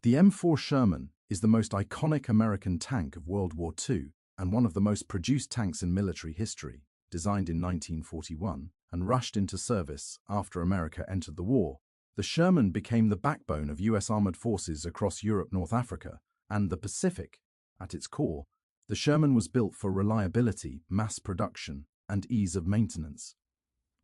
The M4 Sherman is the most iconic American tank of World War II and one of the most produced tanks in military history, designed in 1941 and rushed into service after America entered the war. The Sherman became the backbone of U.S. armored forces across Europe, North Africa, and the Pacific. At its core, the Sherman was built for reliability, mass production, and ease of maintenance.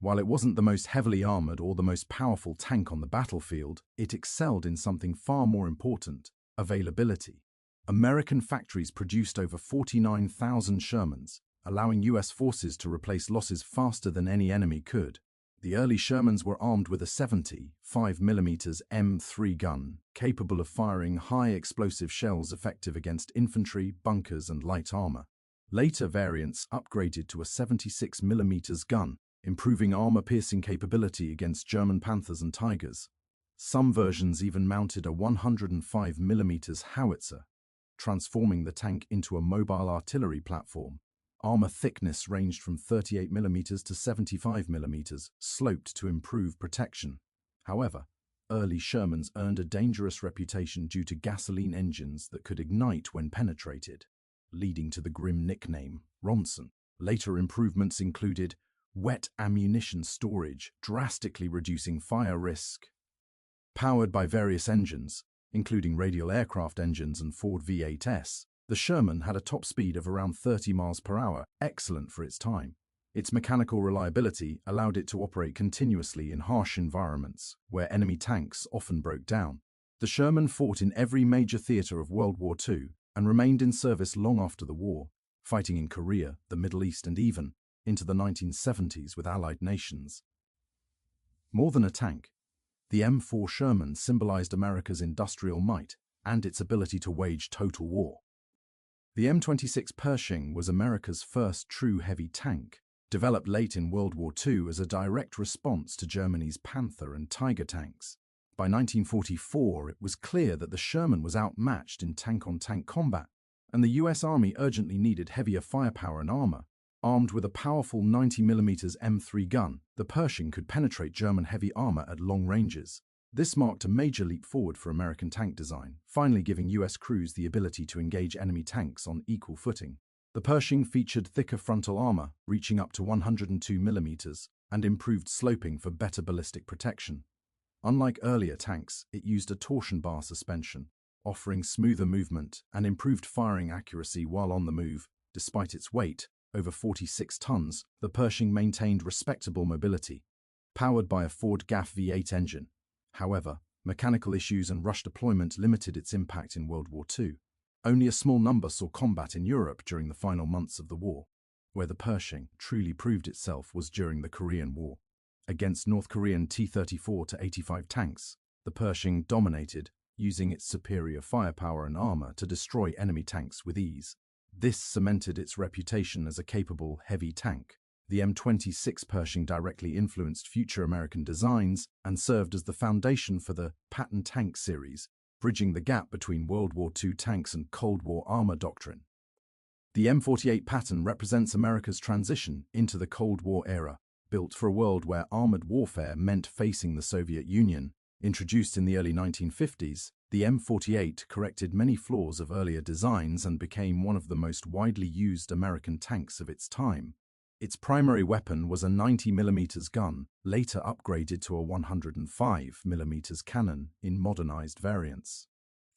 While it wasn't the most heavily armored or the most powerful tank on the battlefield, it excelled in something far more important: availability. American factories produced over 49,000 Shermans, allowing U.S. forces to replace losses faster than any enemy could. The early Shermans were armed with a 75mm M3 gun, capable of firing high-explosive shells effective against infantry, bunkers, and light armor. Later variants upgraded to a 76mm gun, improving armor-piercing capability against German Panthers and Tigers. Some versions even mounted a 105mm howitzer, transforming the tank into a mobile artillery platform. Armor thickness ranged from 38mm to 75mm, sloped to improve protection. However, early Shermans earned a dangerous reputation due to gasoline engines that could ignite when penetrated, leading to the grim nickname Ronson. Later improvements included wet ammunition storage, drastically reducing fire risk. Powered by various engines, including radial aircraft engines and Ford V8s, the Sherman had a top speed of around 30 miles per hour, excellent for its time. Its mechanical reliability allowed it to operate continuously in harsh environments, where enemy tanks often broke down. The Sherman fought in every major theater of World War II and remained in service long after the war, fighting in Korea, the Middle East, and even into the 1970s with Allied nations. More than a tank, the M4 Sherman symbolized America's industrial might and its ability to wage total war. The M26 Pershing was America's first true heavy tank, developed late in World War II as a direct response to Germany's Panther and Tiger tanks. By 1944, it was clear that the Sherman was outmatched in tank-on-tank combat, and the U.S. Army urgently needed heavier firepower and armor. Armed with a powerful 90mm M3 gun, the Pershing could penetrate German heavy armor at long ranges. This marked a major leap forward for American tank design, finally giving U.S. crews the ability to engage enemy tanks on equal footing. The Pershing featured thicker frontal armor, reaching up to 102mm, and improved sloping for better ballistic protection. Unlike earlier tanks, it used a torsion bar suspension, offering smoother movement and improved firing accuracy while on the move. Despite its weight, over 46 tons, the Pershing maintained respectable mobility, powered by a Ford GAF V8 engine. However, mechanical issues and rush deployment limited its impact in World War II. Only a small number saw combat in Europe during the final months of the war. Where the Pershing truly proved itself was during the Korean War. Against North Korean T-34-85 tanks, the Pershing dominated, using its superior firepower and armor to destroy enemy tanks with ease. This cemented its reputation as a capable, heavy tank. The M26 Pershing directly influenced future American designs and served as the foundation for the Patton tank series, bridging the gap between World War II tanks and Cold War armor doctrine. The M48 Patton represents America's transition into the Cold War era, built for a world where armored warfare meant facing the Soviet Union. Introduced in the early 1950s, the M48 corrected many flaws of earlier designs and became one of the most widely used American tanks of its time. Its primary weapon was a 90mm gun, later upgraded to a 105mm cannon in modernized variants.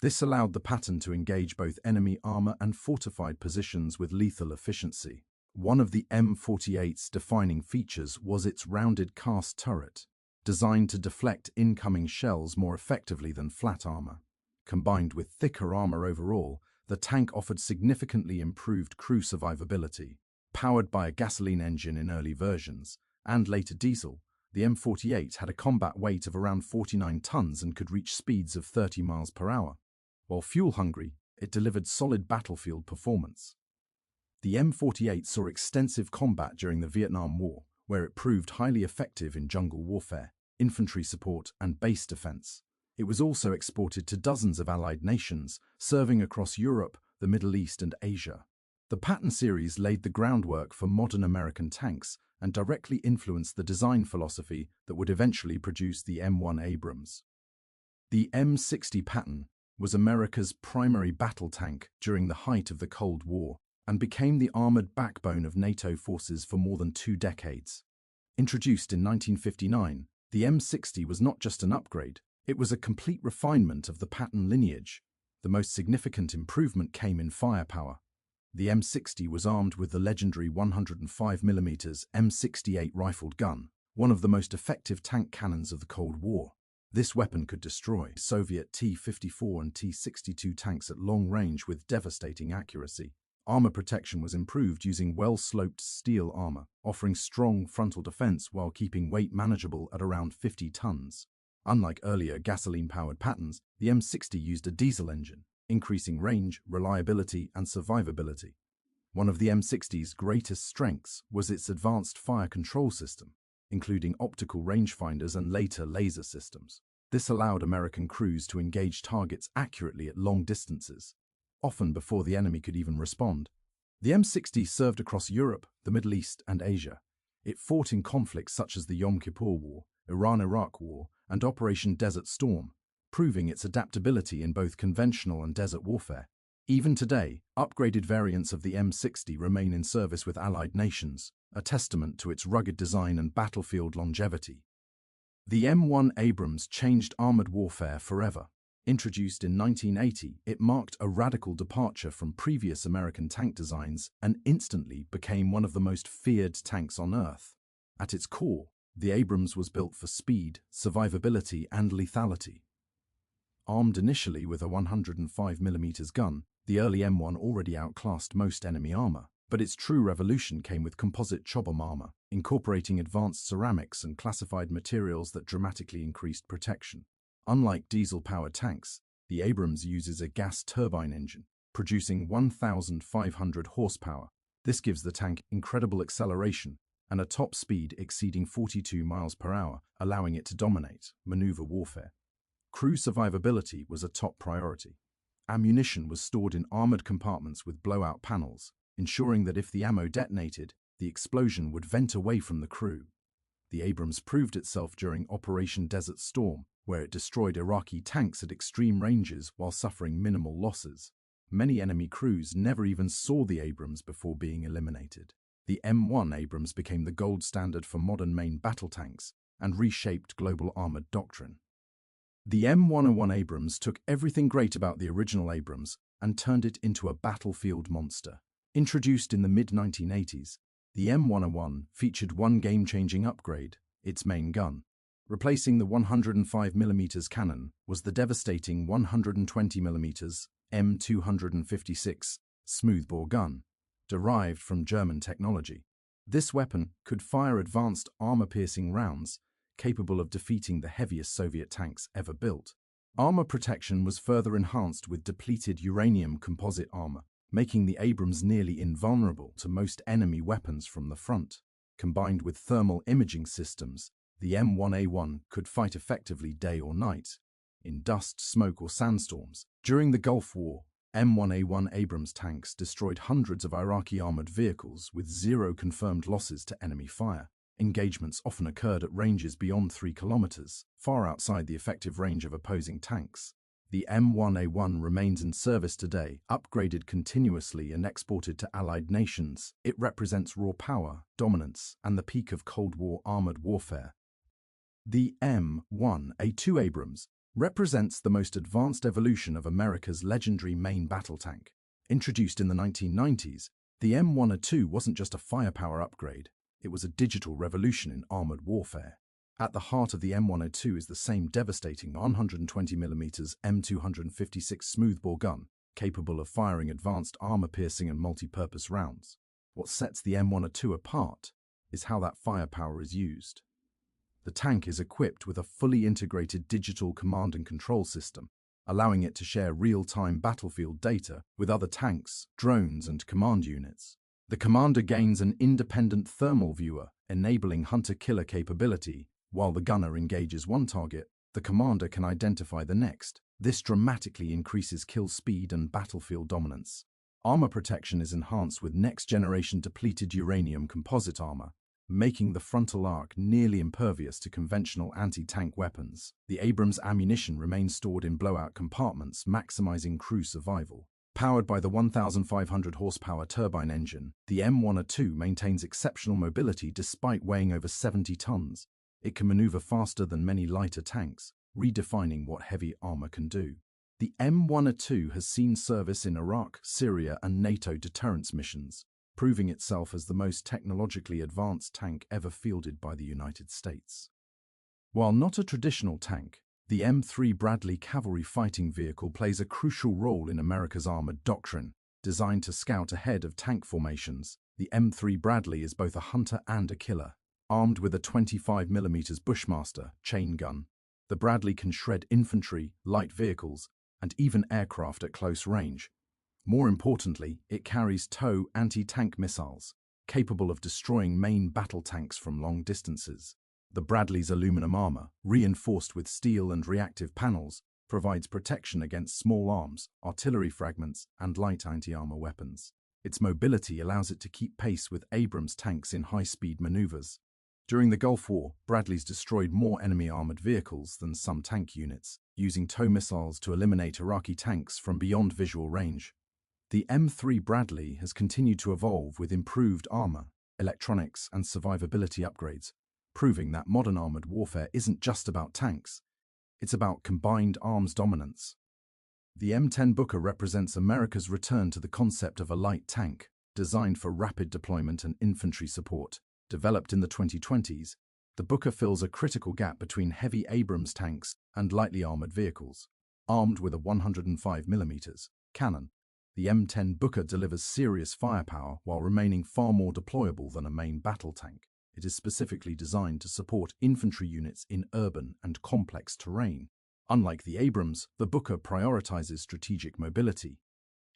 This allowed the Patton to engage both enemy armor and fortified positions with lethal efficiency. One of the M48's defining features was its rounded cast turret, designed to deflect incoming shells more effectively than flat armor. Combined with thicker armor overall, the tank offered significantly improved crew survivability. Powered by a gasoline engine in early versions, and later diesel, the M48 had a combat weight of around 49 tons and could reach speeds of 30 miles per hour. While fuel-hungry, it delivered solid battlefield performance. The M48 saw extensive combat during the Vietnam War, where it proved highly effective in jungle warfare, infantry support, and base defense. It was also exported to dozens of Allied nations, serving across Europe, the Middle East, and Asia. The Patton series laid the groundwork for modern American tanks and directly influenced the design philosophy that would eventually produce the M1 Abrams. The M60 Patton, was America's primary battle tank during the height of the Cold War and became the armored backbone of NATO forces for more than 2 decades. Introduced in 1959, the M60 was not just an upgrade, it was a complete refinement of the Patton lineage. The most significant improvement came in firepower. The M60 was armed with the legendary 105mm M68 rifled gun, one of the most effective tank cannons of the Cold War. This weapon could destroy Soviet T-54 and T-62 tanks at long range with devastating accuracy. Armor protection was improved using well-sloped steel armor, offering strong frontal defense while keeping weight manageable at around 50 tons. Unlike earlier gasoline-powered Pattons, the M60 used a diesel engine, increasing range, reliability, and survivability. One of the M60's greatest strengths was its advanced fire control system, including optical rangefinders and later laser systems. This allowed American crews to engage targets accurately at long distances, often before the enemy could even respond. The M60 served across Europe, the Middle East, and Asia. It fought in conflicts such as the Yom Kippur War, Iran-Iraq War, and Operation Desert Storm, proving its adaptability in both conventional and desert warfare. Even today, upgraded variants of the M60 remain in service with allied nations, a testament to its rugged design and battlefield longevity. The M1 Abrams changed armored warfare forever. Introduced in 1980, it marked a radical departure from previous American tank designs and instantly became one of the most feared tanks on Earth. At its core, the Abrams was built for speed, survivability, and lethality. Armed initially with a 105mm gun, the early M1 already outclassed most enemy armor, but its true revolution came with composite chobham armor, incorporating advanced ceramics and classified materials that dramatically increased protection. Unlike diesel-powered tanks, the Abrams uses a gas turbine engine, producing 1,500 horsepower. This gives the tank incredible acceleration and a top speed exceeding 42 miles per hour, allowing it to dominate maneuver warfare. Crew survivability was a top priority. Ammunition was stored in armored compartments with blowout panels, ensuring that if the ammo detonated, the explosion would vent away from the crew. The Abrams proved itself during Operation Desert Storm, where it destroyed Iraqi tanks at extreme ranges while suffering minimal losses. Many enemy crews never even saw the Abrams before being eliminated. The M1 Abrams became the gold standard for modern main battle tanks and reshaped global armored doctrine. The M101 Abrams took everything great about the original Abrams and turned it into a battlefield monster. Introduced in the mid-1980s, the M101 featured one game-changing upgrade, its main gun. Replacing the 105mm cannon was the devastating 120mm M256 smoothbore gun, derived from German technology. This weapon could fire advanced armor-piercing rounds, capable of defeating the heaviest Soviet tanks ever built. Armor protection was further enhanced with depleted uranium composite armor, making the Abrams nearly invulnerable to most enemy weapons from the front. Combined with thermal imaging systems, the M1A1 could fight effectively day or night, in dust, smoke, or sandstorms. During the Gulf War, M1A1 Abrams tanks destroyed hundreds of Iraqi armored vehicles with 0 confirmed losses to enemy fire. Engagements often occurred at ranges beyond 3 kilometers, far outside the effective range of opposing tanks. The M1A1 remains in service today, upgraded continuously and exported to allied nations. It represents raw power, dominance, and the peak of Cold War armored warfare. The M1A2 Abrams represents the most advanced evolution of America's legendary main battle tank. Introduced in the 1990s, the M1A2 wasn't just a firepower upgrade, it was a digital revolution in armored warfare. At the heart of the M102 is the same devastating 120mm M256 smoothbore gun, capable of firing advanced armor-piercing and multi-purpose rounds. What sets the M102 apart is how that firepower is used. The tank is equipped with a fully integrated digital command and control system, allowing it to share real-time battlefield data with other tanks, drones, and command units. The commander gains an independent thermal viewer, enabling hunter-killer capability. While the gunner engages one target, the commander can identify the next. This dramatically increases kill speed and battlefield dominance. Armor protection is enhanced with next-generation depleted uranium composite armor, making the frontal arc nearly impervious to conventional anti-tank weapons. The Abrams ammunition remains stored in blowout compartments, maximizing crew survival. Powered by the 1,500 horsepower turbine engine, the M1A2 maintains exceptional mobility despite weighing over 70 tons. It can maneuver faster than many lighter tanks, redefining what heavy armor can do. The M1A2 has seen service in Iraq, Syria, and NATO deterrence missions, proving itself as the most technologically advanced tank ever fielded by the United States. While not a traditional tank, the M3 Bradley cavalry fighting vehicle plays a crucial role in America's armored doctrine. Designed to scout ahead of tank formations, the M3 Bradley is both a hunter and a killer. Armed with a 25mm Bushmaster chain gun, the Bradley can shred infantry, light vehicles, and even aircraft at close range. More importantly, it carries TOW anti-tank missiles, capable of destroying main battle tanks from long distances. The Bradley's aluminum armor, reinforced with steel and reactive panels, provides protection against small arms, artillery fragments, and light anti-armor weapons. Its mobility allows it to keep pace with Abrams tanks in high-speed maneuvers. During the Gulf War, Bradleys destroyed more enemy armored vehicles than some tank units, using TOW missiles to eliminate Iraqi tanks from beyond visual range. The M3 Bradley has continued to evolve with improved armor, electronics, and survivability upgrades, proving that modern armored warfare isn't just about tanks, it's about combined arms dominance. The M10 Booker represents America's return to the concept of a light tank, designed for rapid deployment and infantry support. Developed in the 2020s, the Booker fills a critical gap between heavy Abrams tanks and lightly armored vehicles. Armed with a 105mm cannon, the M10 Booker delivers serious firepower while remaining far more deployable than a main battle tank. It is specifically designed to support infantry units in urban and complex terrain. Unlike the Abrams, the Booker prioritizes strategic mobility.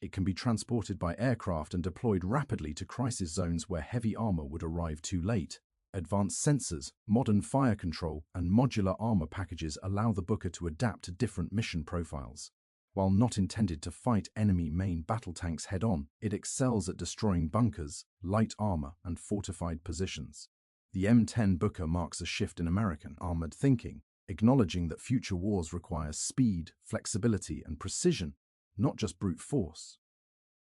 It can be transported by aircraft and deployed rapidly to crisis zones where heavy armor would arrive too late. Advanced sensors, modern fire control, and modular armor packages allow the Booker to adapt to different mission profiles. While not intended to fight enemy main battle tanks head-on, it excels at destroying bunkers, light armor, and fortified positions. The M10 Booker marks a shift in American armored thinking, acknowledging that future wars require speed, flexibility, and precision, not just brute force.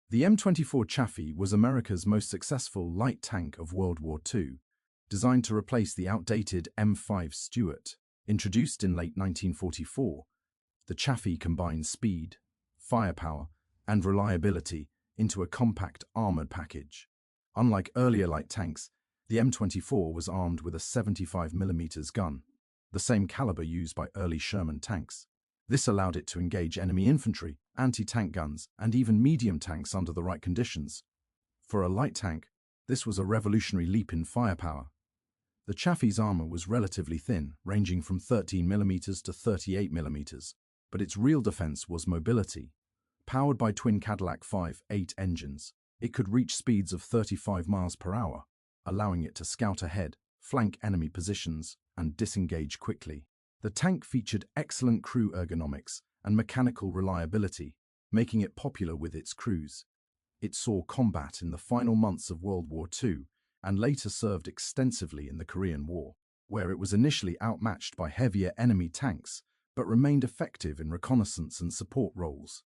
The M24 Chaffee was America's most successful light tank of World War II, designed to replace the outdated M5 Stuart. Introduced in late 1944, the Chaffee combines speed, firepower, and reliability into a compact armored package. Unlike earlier light tanks, the M24 was armed with a 75mm gun, the same caliber used by early Sherman tanks. This allowed it to engage enemy infantry, anti-tank guns, and even medium tanks under the right conditions. For a light tank, this was a revolutionary leap in firepower. The Chaffee's armor was relatively thin, ranging from 13mm to 38mm, but its real defense was mobility. Powered by twin Cadillac 5.8 engines, it could reach speeds of 35 miles per hour, allowing it to scout ahead, flank enemy positions, and disengage quickly. The tank featured excellent crew ergonomics and mechanical reliability, making it popular with its crews. It saw combat in the final months of World War II and later served extensively in the Korean War, where it was initially outmatched by heavier enemy tanks but remained effective in reconnaissance and support roles.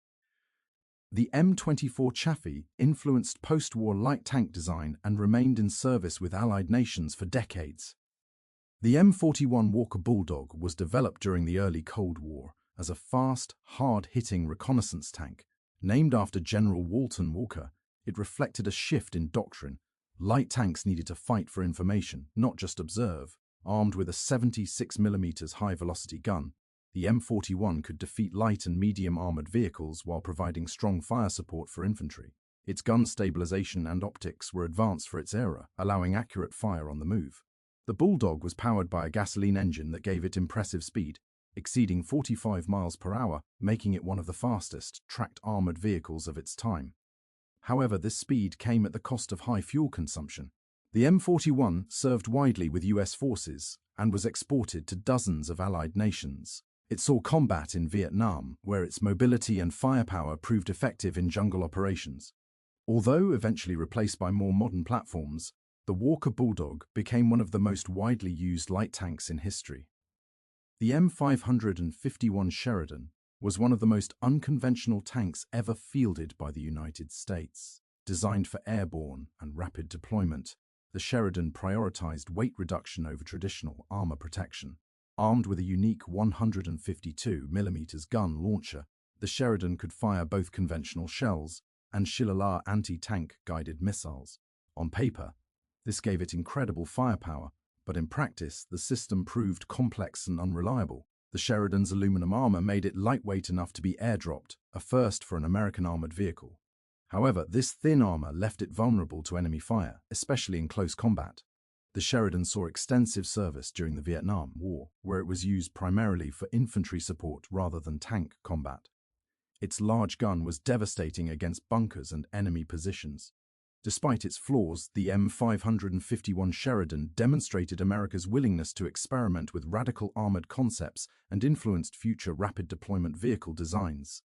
The M24 Chaffee influenced post-war light tank design and remained in service with Allied nations for decades. The M41 Walker Bulldog was developed during the early Cold War as a fast, hard-hitting reconnaissance tank. Named after General Walton Walker, it reflected a shift in doctrine. Light tanks needed to fight for information, not just observe. Armed with a 76mm high-velocity gun, the M41 could defeat light and medium armored vehicles while providing strong fire support for infantry. Its gun stabilization and optics were advanced for its era, allowing accurate fire on the move. The Bulldog was powered by a gasoline engine that gave it impressive speed, exceeding 45 miles per hour, making it one of the fastest tracked armored vehicles of its time. However, this speed came at the cost of high fuel consumption. The M41 served widely with US forces and was exported to dozens of Allied nations. It saw combat in Vietnam, where its mobility and firepower proved effective in jungle operations. Although eventually replaced by more modern platforms, The Walker Bulldog became one of the most widely used light tanks in history. The M551 Sheridan was one of the most unconventional tanks ever fielded by the United States. Designed for airborne and rapid deployment, the Sheridan prioritized weight reduction over traditional armor protection. Armed with a unique 152mm gun launcher, the Sheridan could fire both conventional shells and Shillelagh anti-tank guided missiles. On paper, this gave it incredible firepower, but in practice, the system proved complex and unreliable. The Sheridan's aluminum armor made it lightweight enough to be airdropped, a first for an American armored vehicle. However, this thin armor left it vulnerable to enemy fire, especially in close combat. The Sheridan saw extensive service during the Vietnam War, where it was used primarily for infantry support rather than tank combat. Its large gun was devastating against bunkers and enemy positions. Despite its flaws, the M551 Sheridan demonstrated America's willingness to experiment with radical armored concepts and influenced future rapid deployment vehicle designs.